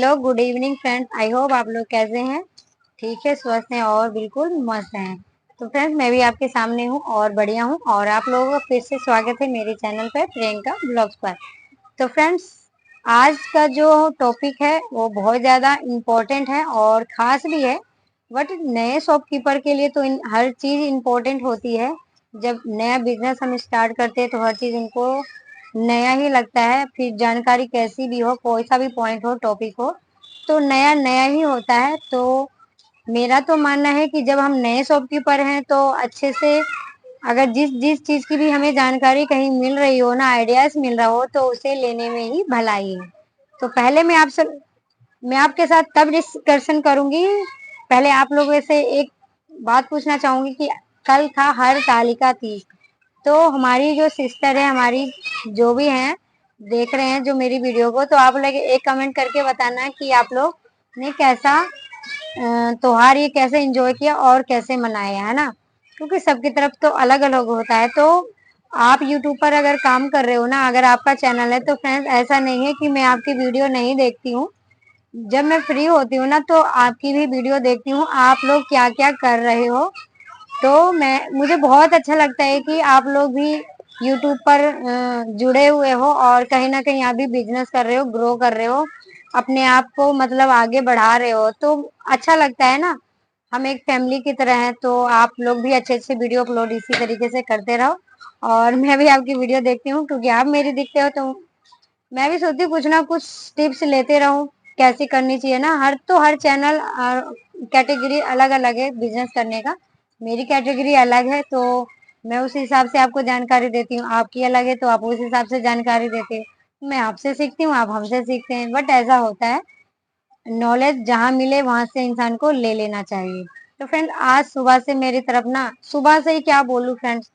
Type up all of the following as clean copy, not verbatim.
Hello, good evening friends. I hope आप लोग कैसे हैं, ठीक है, स्वस्थ हैं और बिल्कुल मस्त हैं। तो फ्रेंड्स, मैं भी आपके सामने हूँ और बढ़िया हूँ और आप लोगों का फिर से स्वागत है मेरे चैनल पर, प्रियंका ब्लॉग्स पर। तो फ्रेंड्स, आज का जो टॉपिक है वो बहुत ज़्यादा इम्पोर्टेंट है और ख़ास भी है। बट नए शॉपकीपर के लिए तो हर चीज़ इम्पोर्टेंट होती है। जब नया बिजनेस हम स्टार्ट करते हैं तो हर चीज़ उनको नया ही लगता है। फिर जानकारी कैसी भी हो, कोई सा भी पॉइंट हो, टॉपिक हो, तो नया नया ही होता है। तो मेरा तो मानना है कि जब हम नए शॉपकीपर हैं तो अच्छे से, अगर जिस जिस चीज की भी हमें जानकारी कहीं मिल रही हो ना, आइडियाज मिल रहा हो, तो उसे लेने में ही भलाई है। तो पहले मैं आपके साथ तब डिस्कशन करूंगी। पहले आप लोगों से एक बात पूछना चाहूंगी कि कल था हरतालिका तीज। तो हमारी जो सिस्टर है, हमारी जो भी हैं, देख रहे हैं जो मेरी वीडियो को, तो आप लोग एक कमेंट करके बताना कि आप लोग ने कैसा त्योहार ये कैसे एंजॉय किया और कैसे मनाया, है ना। क्योंकि सबकी तरफ तो अलग अलग होता है। तो आप यूट्यूब पर अगर काम कर रहे हो ना, अगर आपका चैनल है, तो फ्रेंड्स ऐसा नहीं है कि मैं आपकी वीडियो नहीं देखती हूँ। जब मैं फ्री होती हूँ ना तो आपकी भी वीडियो देखती हूँ, आप लोग क्या क्या कर रहे हो। तो मुझे बहुत अच्छा लगता है कि आप लोग भी यूट्यूब पर जुड़े हुए हो और कहीं ना कहीं आप भी बिजनेस कर रहे हो, ग्रो कर रहे हो, अपने आप को मतलब आगे बढ़ा रहे हो। तो अच्छा लगता है ना, हम एक फैमिली की तरह हैं। तो आप लोग भी अच्छे अच्छे वीडियो अपलोड इसी तरीके से करते रहो और मैं भी आपकी वीडियो देखती हूँ क्योंकि आप मेरी दिखते हो। तो मैं भी सोचती हूँ कुछ ना कुछ टिप्स लेते रहूं, कैसे करनी चाहिए ना। हर चैनल कैटेगरी अलग अलग है बिजनेस करने का। मेरी कैटेगरी अलग है तो मैं उस हिसाब से आपको जानकारी देती हूँ, आपकी अलग है तो आप उस हिसाब से जानकारी देते हो। मैं आपसे सीखती हूँ, आप हमसे सीखते हैं। बट ऐसा होता है, नॉलेज जहाँ मिले वहां से इंसान को ले लेना चाहिए। तो फ्रेंड, आज सुबह से मेरी तरफ ना, सुबह से ही क्या बोलूं फ्रेंड्स,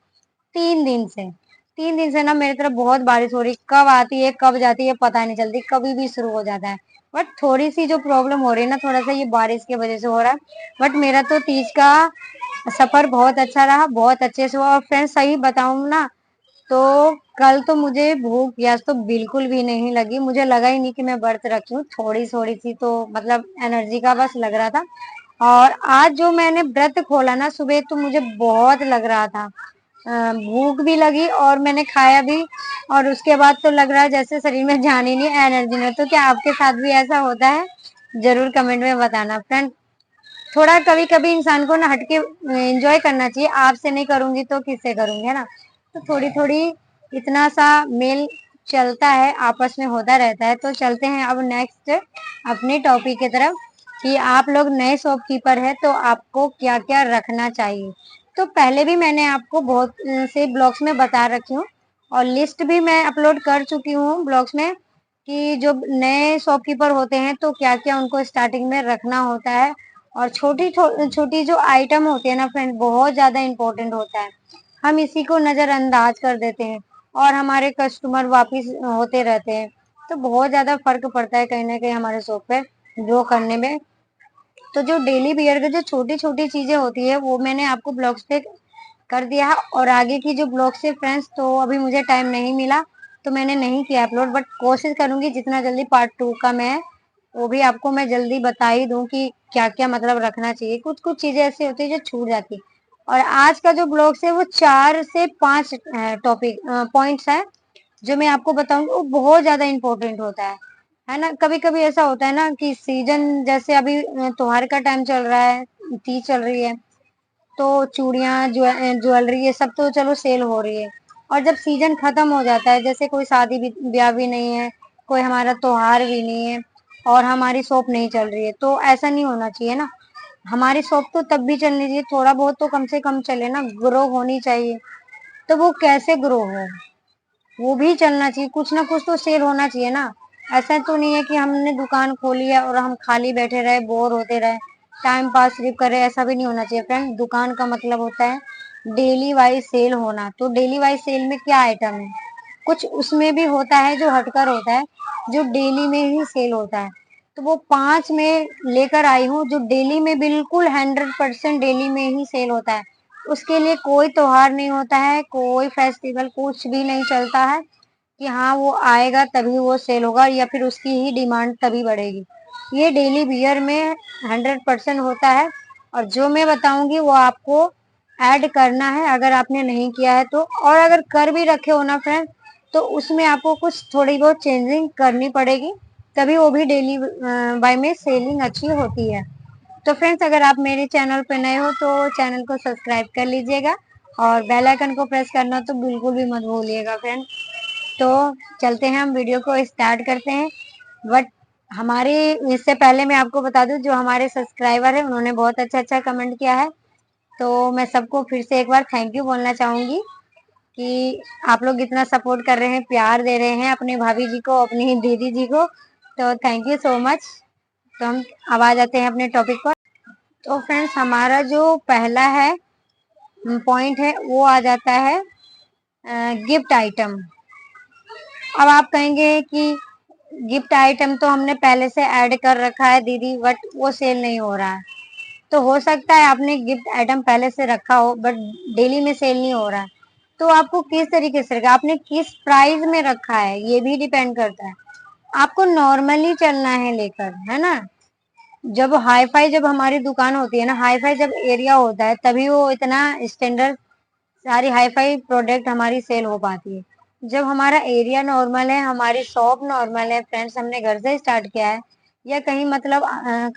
3 दिन से ना मेरी तरफ बहुत बारिश हो रही। कब आती है कब जाती है पता नहीं चलती, कभी भी शुरू हो जाता है। बट थोड़ी सी जो प्रॉब्लम हो रही है ना, थोड़ा सा ये बारिश की वजह से हो रहा है। बट मेरा तो तीज का सफर बहुत अच्छा रहा, बहुत अच्छे से हुआ। और फ्रेंड्स, सही बताऊं ना, तो कल तो मुझे भूख प्यास तो बिल्कुल भी नहीं लगी। मुझे लगा ही नहीं कि मैं व्रत रखी हूँ। थोड़ी थोड़ी सी तो मतलब एनर्जी का बस लग रहा था। और आज जो मैंने व्रत खोला ना सुबह, तो मुझे बहुत लग रहा था, भूख भी लगी और मैंने खाया भी। और उसके बाद तो लग रहा है जैसे शरीर में जान ही नहीं, एनर्जी में। तो क्या आपके साथ भी ऐसा होता है? जरूर कमेंट में बताना फ्रेंड। थोड़ा कभी कभी इंसान को ना हटके एंजॉय करना चाहिए। आपसे नहीं करूंगी तो किससे करूंगी, है ना। तो थोड़ी थोड़ी इतना सा मेल चलता है, आपस में होता रहता है। तो चलते हैं अब नेक्स्ट अपने टॉपिक की तरफ कि आप लोग नए शॉपकीपर है तो आपको क्या क्या रखना चाहिए। तो पहले भी मैंने आपको बहुत से ब्लॉग्स में बता रखी हूँ और लिस्ट भी मैं अपलोड कर चुकी हूँ ब्लॉग्स में कि जो नए शॉपकीपर होते हैं तो क्या क्या उनको स्टार्टिंग में रखना होता है। और छोटी छोटी जो आइटम होती है ना फ्रेंड, बहुत ज्यादा इम्पोर्टेंट होता है। हम इसी को नजरअंदाज कर देते हैं और हमारे कस्टमर वापिस होते रहते हैं। तो बहुत ज्यादा फर्क पड़ता है कहीं ना कहीं हमारे शॉप पे ग्रो करने में। तो जो डेली वियर के जो छोटी छोटी चीजें होती है वो मैंने आपको ब्लॉग्स पे कर दिया है। और आगे की जो ब्लॉग्स है फ्रेंड्स, तो अभी मुझे टाइम नहीं मिला तो मैंने नहीं किया अपलोड। बट कोशिश करूंगी जितना जल्दी पार्ट 2 का मैं वो भी आपको मैं जल्दी बता ही दूं कि क्या क्या मतलब रखना चाहिए। कुछ कुछ चीजें ऐसी होती है जो छूट जाती है। और आज का जो ब्लॉग्स है वो 4 से 5 टॉपिक पॉइंट्स है जो मैं आपको बताऊंगी। वो बहुत ज्यादा इम्पोर्टेंट होता है ना। कभी कभी ऐसा होता है ना कि सीजन, जैसे अभी त्योहार का टाइम चल रहा है, तीज चल रही है, तो चूड़ियां ज्वेलरी ये सब तो चलो सेल हो रही है। और जब सीजन खत्म हो जाता है, जैसे कोई शादी ब्याह भी नहीं है, कोई हमारा त्योहार भी नहीं है और हमारी शॉप नहीं चल रही है, तो ऐसा नहीं होना चाहिए ना। हमारी शॉप तो तब भी चलनी चाहिए, थोड़ा बहुत तो कम से कम चले ना, ग्रो होनी चाहिए। तो वो कैसे ग्रो हो, वो भी चलना चाहिए, कुछ ना कुछ तो सेल होना चाहिए ना। ऐसा तो नहीं है कि हमने दुकान खोली है और हम खाली बैठे रहे, बोर होते रहे, टाइम पास सिर्फ करे। ऐसा भी नहीं होना चाहिए फ्रेंड। दुकान का मतलब होता है डेली वाइज सेल होना। तो डेली वाइज सेल में क्या आइटम है, कुछ उसमें भी होता है जो हटकर होता है, जो डेली में ही सेल होता है। तो वो 5 में लेकर आई हूँ जो डेली में बिल्कुल 100% डेली में ही सेल होता है। उसके लिए कोई त्योहार नहीं होता है, कोई फेस्टिवल कुछ भी नहीं चलता है कि हाँ वो आएगा तभी वो सेल होगा या फिर उसकी ही डिमांड तभी बढ़ेगी। ये डेली वियर में 100% होता है, और जो मैं बताऊंगी वो आपको ऐड करना है अगर आपने नहीं किया है तो। और अगर कर भी रखे हो ना फ्रेंड, तो उसमें आपको कुछ थोड़ी बहुत चेंजिंग करनी पड़ेगी, तभी वो भी डेली बाय में सेलिंग अच्छी होती है। तो फ्रेंड्स, अगर आप मेरे चैनल पे नए हो तो चैनल को सब्सक्राइब कर लीजिएगा, और बेल आइकन को प्रेस करना तो बिल्कुल भी मत भूलिएगा फ्रेंड। तो चलते हैं, हम वीडियो को स्टार्ट करते हैं। बट हमारे इससे पहले मैं आपको बता दूं, जो हमारे सब्सक्राइबर है उन्होंने बहुत अच्छा अच्छा कमेंट किया है, तो मैं सबको फिर से एक बार थैंक यू बोलना चाहूंगी कि आप लोग इतना सपोर्ट कर रहे हैं, प्यार दे रहे हैं अपने भाभी जी को, अपनी दीदी जी को, तो थैंक यू सो मच। तो हम अब आ जाते हैं अपने टॉपिक पर। तो फ्रेंड्स, हमारा जो पहला है पॉइंट है वो आ जाता है गिफ्ट आइटम। अब आप कहेंगे कि गिफ्ट आइटम तो हमने पहले से ऐड कर रखा है दीदी, बट वो सेल नहीं हो रहा है। तो हो सकता है आपने गिफ्ट आइटम पहले से रखा हो, बट डेली में सेल नहीं हो रहा है। तो आपको किस तरीके से रखा, आपने किस प्राइस में रखा है, ये भी डिपेंड करता है। आपको नॉर्मली चलना है लेकर, है ना। जब हाई फाई, जब हमारी दुकान होती है ना, हाई फाई जब एरिया होता है, तभी वो इतना स्टैंडर्ड सारी हाई फाई प्रोडक्ट हमारी सेल हो पाती है। जब हमारा एरिया नॉर्मल है, हमारी शॉप नॉर्मल है फ्रेंड्स, हमने घर से स्टार्ट किया है, या कहीं मतलब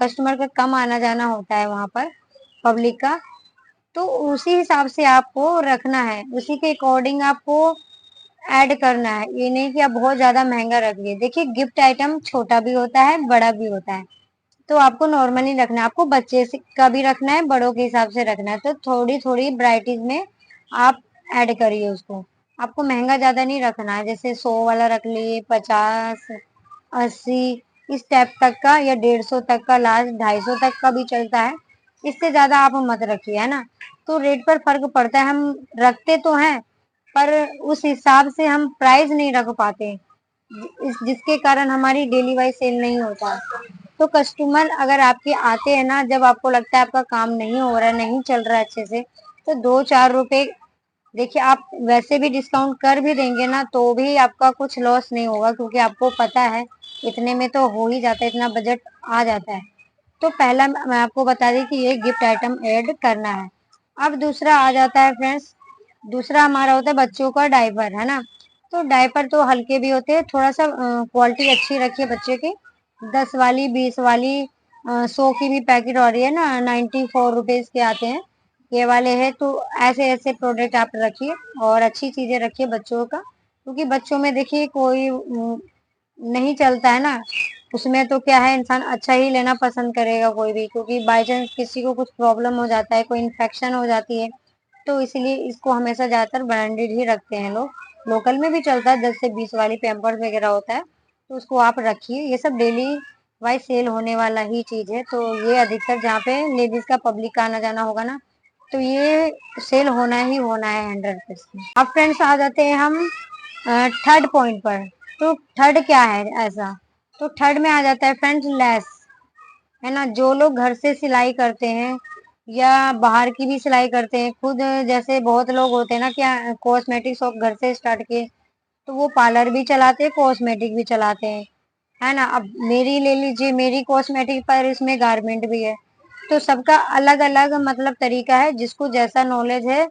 कस्टमर का कम आना जाना होता है वहां पर, पब्लिक का, तो उसी हिसाब से आपको रखना है, उसी के अकॉर्डिंग आपको ऐड करना है। ये नहीं कि आप बहुत ज्यादा महंगा रखिए। देखिए, गिफ्ट आइटम छोटा भी होता है, बड़ा भी होता है, तो आपको नॉर्मली रखना है। आपको बच्चे का भी रखना है, बड़ों के हिसाब से रखना है, तो थोड़ी थोड़ी वराइटीज में आप ऐड करिए उसको। आपको महंगा ज्यादा नहीं रखना है, जैसे 100 वाला रख लिए, 50, 80, इस टाइप तक का, या 150 तक का, लास्ट 250 तक का भी चलता है। इससे ज्यादा आप मत रखिए, है ना। तो रेट पर फर्क पड़ता है, हम रखते तो हैं, पर उस हिसाब से हम प्राइस नहीं रख पाते, जिसके कारण हमारी डेली वाइज सेल नहीं होता। तो कस्टमर अगर आपके आते हैं ना, जब आपको लगता है आपका काम नहीं हो रहा है, नहीं चल रहा है अच्छे से, तो 2-4 रुपए, देखिए आप वैसे भी डिस्काउंट कर भी देंगे ना, तो भी आपका कुछ लॉस नहीं होगा, क्योंकि आपको पता है इतने में तो हो ही जाता है, इतना बजट आ जाता है। तो पहला मैं आपको बता दी कि ये गिफ्ट आइटम ऐड करना है। अब दूसरा आ जाता है फ्रेंड्स, दूसरा हमारा होता है बच्चों का डायपर, है ना। तो डायपर तो हल्के भी होते हैं, थोड़ा सा क्वालिटी अच्छी रखिए बच्चे की। 10 वाली, 20 वाली, 100 की भी पैकेट हो रही है ना, 94 रुपीज के आते हैं ये वाले हैं। तो ऐसे ऐसे प्रोडक्ट आप रखिए, और अच्छी चीजें रखिए बच्चों का, क्योंकि बच्चों में देखिए कोई नहीं चलता है ना, उसमें तो क्या है, इंसान अच्छा ही लेना पसंद करेगा कोई भी, क्योंकि बाई चांस किसी को कुछ प्रॉब्लम हो जाता है, कोई इन्फेक्शन हो जाती है, तो इसलिए इसको हमेशा ज्यादातर ब्रांडेड ही रखते हैं लोग। लोकल में भी चलता है, 10 से 20 वाली पैम्पर्स वगैरह होता है, तो उसको आप रखिए। ये सब डेली वाइज सेल होने वाला ही चीज है, तो ये अधिकतर जहाँ पे लेडीज का पब्लिक का आना जाना होगा ना, तो ये सेल होना ही होना है 100%। अब फ्रेंड्स, आ जाते हैं हम थर्ड पॉइंट पर। तो थर्ड क्या है ऐसा, तो थर्ड में आ जाता है फ्रेंड्स लेस, है ना। जो लोग घर से सिलाई करते हैं, या बाहर की भी सिलाई करते हैं खुद, जैसे बहुत लोग होते हैं ना, क्या कॉस्मेटिक शॉप घर से स्टार्ट किए, तो वो पार्लर भी चलाते हैं, कॉस्मेटिक भी चलाते हैं, है ना। अब मेरी ले लीजिए, मेरी कॉस्मेटिक पर इसमें गारमेंट भी है। तो सबका अलग अलग मतलब तरीका है, जिसको जैसा नॉलेज है,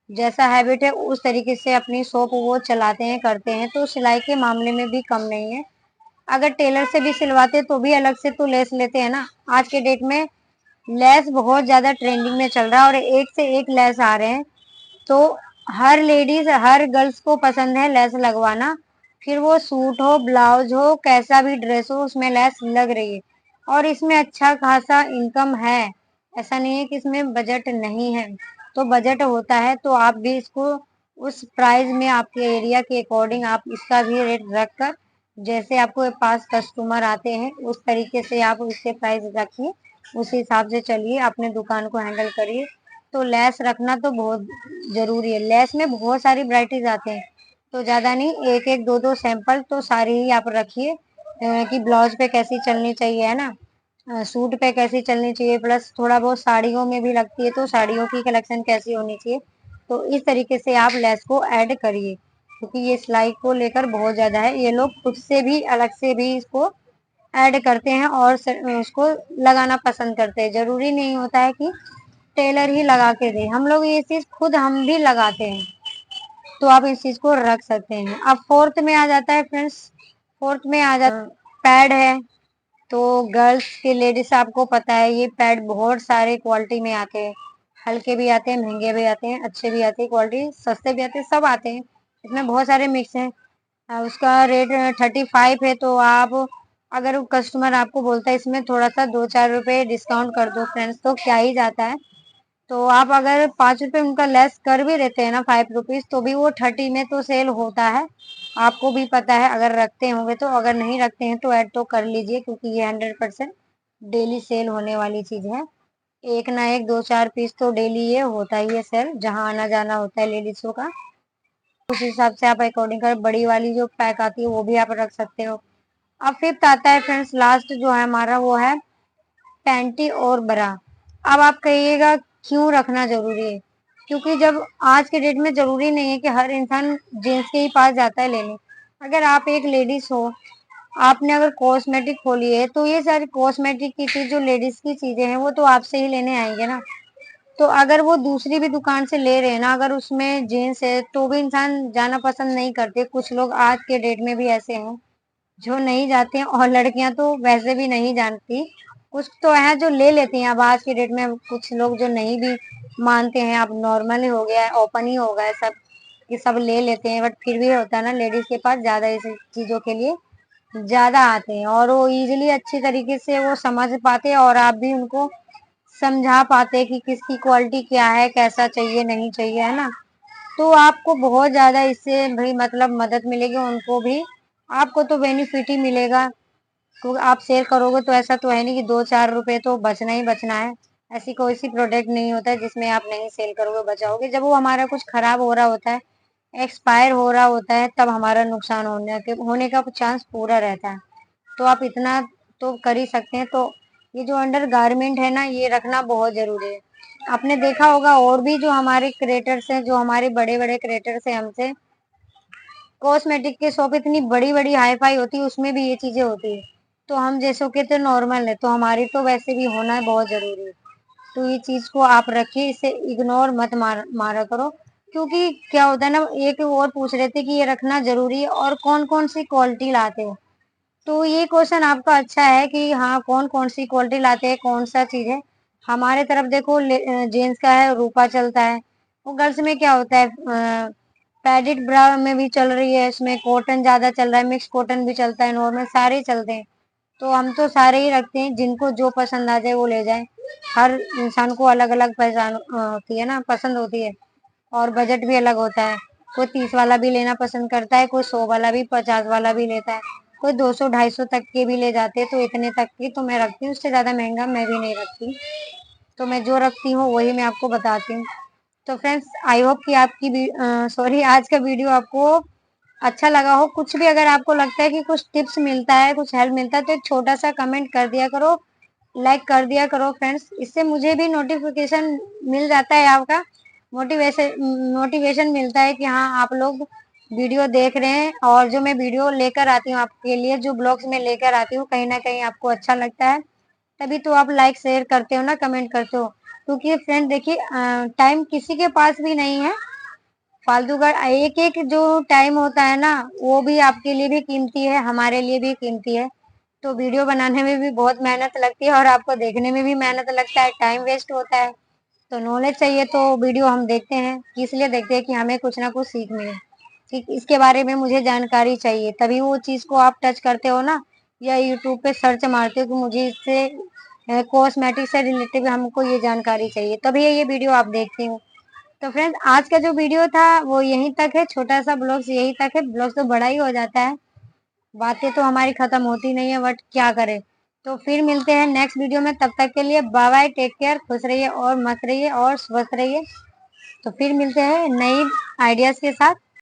जैसा हैबिट है, उस तरीके से अपनी शॉप वो चलाते हैं, करते हैं। तो सिलाई के मामले में भी कम नहीं है। अगर टेलर से भी सिलवाते तो भी अलग से तो लेस लेते हैं ना। आज के डेट में लेस बहुत ज्यादा ट्रेंडिंग में चल रहा है, और एक से एक लेस आ रहे हैं। तो हर लेडीज, हर गर्ल्स को पसंद है लेस लगवाना, फिर वो सूट हो, ब्लाउज हो, कैसा भी ड्रेस हो, उसमें लेस लग रही है, और इसमें अच्छा खासा इनकम है। ऐसा नहीं है कि इसमें बजट नहीं है, तो बजट होता है, तो आप भी इसको उस प्राइस में, आपके एरिया के अकॉर्डिंग आप इसका भी रेट रख कर, जैसे आपको पास कस्टमर आते हैं उस तरीके से आप उसके प्राइस रखिए, उस हिसाब से चलिए, अपने दुकान को हैंडल करिए। तो लेस रखना तो बहुत जरूरी है। लेस में बहुत सारी वराइटीज आते हैं, तो ज्यादा नहीं, एक एक दो दो सैंपल तो सारी ही आप रखिए, कि ब्लाउज पे कैसी चलनी चाहिए, है ना, सूट पे कैसी चलनी चाहिए, प्लस थोड़ा बहुत साड़ियों में भी लगती है, तो साड़ियों की कलेक्शन कैसी होनी चाहिए। तो इस तरीके से आप लेस को ऐड करिए, क्योंकि ये सिलाई को लेकर बहुत ज्यादा है, ये लोग खुद से भी अलग से भी इसको ऐड करते हैं और उसको लगाना पसंद करते हैं। जरूरी नहीं होता है कि टेलर ही लगा के दे, हम लोग ये चीज खुद हम भी लगाते हैं। तो आप इस चीज को रख सकते हैं। अब फोर्थ में आ जाता है फ्रेंड्स, फोर्थ में आ जाता पैड है। तो गर्ल्स के लेडीज आपको पता है ये पैड बहुत सारे क्वालिटी में आते हैं, हल्के भी आते हैं, महंगे भी आते हैं, अच्छे भी आते हैं, क्वालिटी सस्ते भी आते हैं, सब आते हैं। इसमें बहुत सारे मिक्स हैं। उसका रेट 35 है। तो आप अगर कस्टमर आपको बोलता है इसमें थोड़ा सा 2-4 रुपए डिस्काउंट कर दो फ्रेंड्स, तो क्या ही जाता है। तो आप अगर 5 रुपए उनका लेस कर भी देते हैं ना, 5 रुपीज, तो भी वो 30 में तो सेल होता है। आपको भी पता है अगर रखते होंगे तो, अगर नहीं रखते हैं तो ऐड तो कर लीजिए, क्योंकि ये 100% डेली सेल होने वाली चीज है। एक ना एक 2-4 पीस तो डेली ये होता ही है सेल, जहाँ आना जाना होता है लेडीजों का। उस हिसाब से आप अकॉर्डिंग कर, बड़ी वाली जो पैक आती है वो भी आप रख सकते हो। अब फिफ्थ आता है फ्रेंड्स, लास्ट जो है हमारा, वो है पैंटी और बरा। अब आप कहिएगा क्यों रखना जरूरी है? क्योंकि जब आज के डेट में जरूरी नहीं है कि हर इंसान जेंट्स के ही पास जाता है लेने। अगर आप एक लेडीज हो, आपने अगर कॉस्मेटिक खोली है, तो ये सारी कॉस्मेटिक की चीज जो लेडीज की चीजें हैं वो तो आपसे ही लेने आएंगे ना। तो अगर वो दूसरी भी दुकान से ले रहे हैं ना, अगर उसमें जीन्स है, तो भी इंसान जाना पसंद नहीं करते। कुछ लोग आज के डेट में भी ऐसे हैं जो नहीं जाते हैं, और लड़कियां तो वैसे भी नहीं जानती। कुछ तो है जो ले लेती हैं। अब आज के डेट में कुछ लोग जो नहीं भी मानते हैं, अब नॉर्मल ही हो गया है, ओपन ही हो गया है सब, कि सब ले लेते हैं। बट फिर भी होता है ना, लेडीज के पास ज्यादा इस चीजों के लिए ज्यादा आते हैं, और वो इजीली अच्छी तरीके से वो समझ पाते हैं, और आप भी उनको समझा पाते हैं कि किसकी क्वालिटी क्या है, कैसा चाहिए नहीं चाहिए, है ना। तो आपको बहुत ज्यादा इससे भाई मतलब मदद मिलेगी, उनको भी, आपको तो बेनिफिट ही मिलेगा। क्योंकि आप सेल करोगे तो ऐसा तो है नहीं कि 2-4 रुपए तो बचना ही बचना है। ऐसी कोई सी प्रोडक्ट नहीं होता है जिसमें आप नहीं सेल करोगे बचाओगे। जब वो हमारा कुछ खराब हो रहा होता है, एक्सपायर हो रहा होता है, तब हमारा नुकसान होने का चांस पूरा रहता है। तो आप इतना तो कर ही सकते हैं। तो ये जो अंडर गारमेंट है ना, ये रखना बहुत जरूरी है। आपने देखा होगा और भी जो हमारे क्रिएटर्स हैं, जो हमारे बड़े बड़े क्रिएटर्स हैं हमसे, कॉस्मेटिक की शॉप इतनी बड़ी बड़ी हाई फाई होती है, उसमें भी ये चीजें होती है। तो हम जैसों के तो नॉर्मल है, तो हमारी तो वैसे भी होना बहुत जरूरी है। तो ये चीज को आप रखिए, इसे इग्नोर मत मारा करो। क्योंकि क्या होता है ना, एक और पूछ रहे थे कि ये रखना जरूरी है और कौन कौन सी क्वालिटी लाते हो। तो ये क्वेश्चन आपका अच्छा है कि हाँ, कौन कौन सी क्वालिटी लाते हैं, कौन सा चीज है। हमारे तरफ देखो, जेंट्स का है रूपा चलता है। वो गर्ल्स में क्या होता है, पैडेड ब्रा में भी चल रही है, इसमें कॉटन ज्यादा चल रहा है, मिक्स कॉटन भी चलता है, नॉर्मल सारे चलते हैं। तो हम तो सारे ही रखते हैं, जिनको जो पसंद आ जाए वो ले जाए। हर इंसान को अलग अलग पहचान होती है ना, पसंद होती है, और बजट भी अलग होता है। कोई 30 वाला भी लेना पसंद करता है, कोई 100 वाला भी, 50 वाला भी लेता है, कोई 200-250 तक के भी ले जाते हैं। तो इतने तक की तो मैं रखती हूँ, उससे ज्यादा महंगा मैं भी नहीं रखती। तो मैं जो रखती हूँ वही मैं आपको बताती हूँ। तो फ्रेंड्स, आई होप कि आपकी सॉरी, आज का वीडियो आपको अच्छा लगा हो। कुछ भी अगर आपको लगता है कि कुछ टिप्स मिलता है, कुछ हेल्प मिलता है, तो एक छोटा सा कमेंट कर दिया करो, लाइक कर दिया करो फ्रेंड्स। इससे मुझे भी नोटिफिकेशन मिल जाता है आपका, मोटिवेशन मोटिवेशन मिलता है कि हाँ, आप लोग वीडियो देख रहे हैं, और जो मैं वीडियो लेकर आती हूँ आपके लिए, जो ब्लॉग्स में लेकर आती हूँ, कहीं ना कहीं आपको अच्छा लगता है। तभी तो आप लाइक शेयर करते हो ना, कमेंट करते हो। क्योंकि फ्रेंड देखिए, टाइम किसी के पास भी नहीं है फालतू का। एक एक जो टाइम होता है ना, वो भी आपके लिए भी कीमती है, हमारे लिए भी कीमती है। तो वीडियो बनाने में भी बहुत मेहनत लगती है, और आपको देखने में भी मेहनत लगता है, टाइम वेस्ट होता है। तो नॉलेज चाहिए तो वीडियो हम देखते हैं, इसलिए देखते हैं कि हमें कुछ ना कुछ सीख मिले, कि इसके बारे में मुझे जानकारी चाहिए, तभी वो चीज को आप टच करते हो ना, या यूट्यूब पे सर्च मारते हो कि मुझे इससे कॉस्मेटिक से रिलेटेड हमको ये जानकारी चाहिए, तभी ये वीडियो आप देखते हो। तो फ्रेंड्स, आज का जो वीडियो था वो यहीं तक है, छोटा सा ब्लॉग यहीं तक है। ब्लॉग तो बड़ा ही हो जाता है, बातें तो हमारी खत्म होती नहीं है, बट क्या करें। तो फिर मिलते हैं नेक्स्ट वीडियो में, तब तक के लिए बाय बाय, टेक केयर, खुश रहिए और मस्त रहिए और स्वस्थ रहिए। तो फिर मिलते हैं नई आइडियाज के साथ।